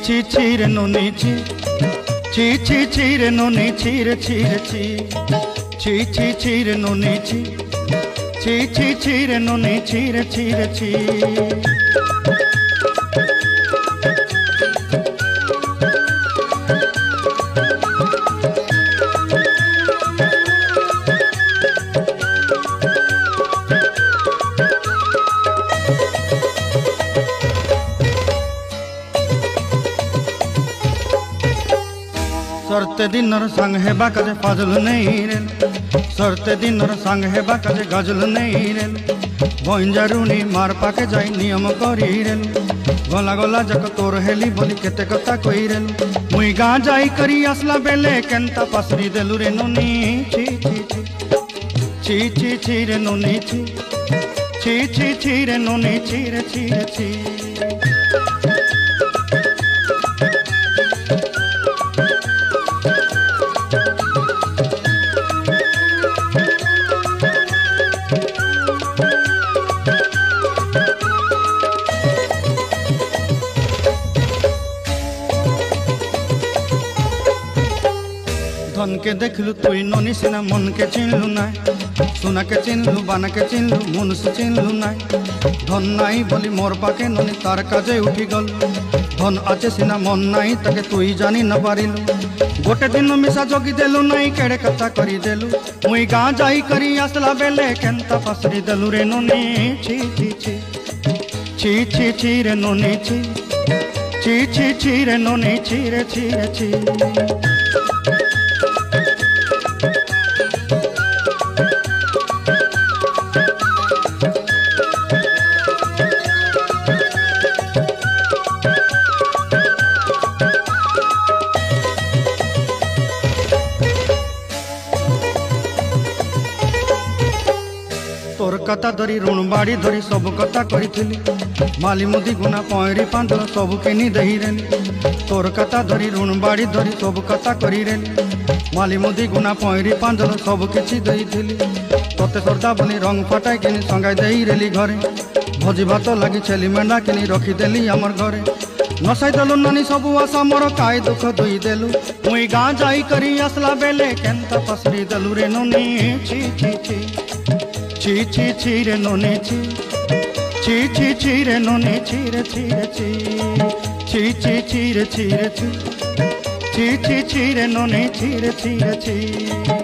ছি ছি রে নুনি ছি ছি ছি ছি রে নুনি ছি রে ছি রে ছি ছি ছি ছি রে নুনি ছি ছি ছি ছি রে নুনি ছি রে ছি রে ছি। सरते दिनर संग हेबा काजे फाजल नहीं रे सरते दिनर संग हेबा काजे गजल नहीं रे बंजारुनी मार पाके जाई नियम करी रे गला गला जक तोर हेली बोली केते कथा कई रे मुई गाँ जाई करी आसला बेले केंता पासरी देलु रे नुनी छी छी छी छी छी रे नुनी छी छी छी छी रे नुनी छी रे छी रे छी। धन के देखलु तुई ननी सिना मन के चिन्हलु ना सोना के चिन्हलु बाना के चिन्हलु मनुष्य चिन्हलु ना धन नाई बोली मोर पाके ननी तार काजे उठी गल धन आचे सिना मन नाई ताके तुई जानी न पारिलु गोटे दिन मिसा जोगी देलु नाई केड़े कथा करी देलु मुई गाँ जाई करी आसला बेले केंता पासरी देलु रे ननी छी छी छी छी छी छी रे ननी छी छी छी छी रे ननी छी रे छी रे छी। तोर कथा धरी ऋण बाड़ी धरी सब कथा करी माली मुदी गुना पहरी पांदल सब किनी दही रेली तोर कथा धरी ऋण बाड़ी धरी सब कथा करी रेली माली मुदी गुना पहरी पांदल सब किछि दही थिली तोते सरदा बोली रंग फटाई किनी संगाई दही रेली घरे भोजी भात लगी छेली मेंढा किनी रखी देली हमर घरे नसाई देलु नानी सब आशा मोर काय दुख दुई देलु मुई गाँ जाई करी आसला बेले केंता पसरी देलु रे नुनी छी छी छी छी छी छी रे नुनी छी छी छी छी रे नुनी छी रे छी रे छी छी छी छी रे छी रे छी छी छी छी रे नुनी छी रे छी रे छी।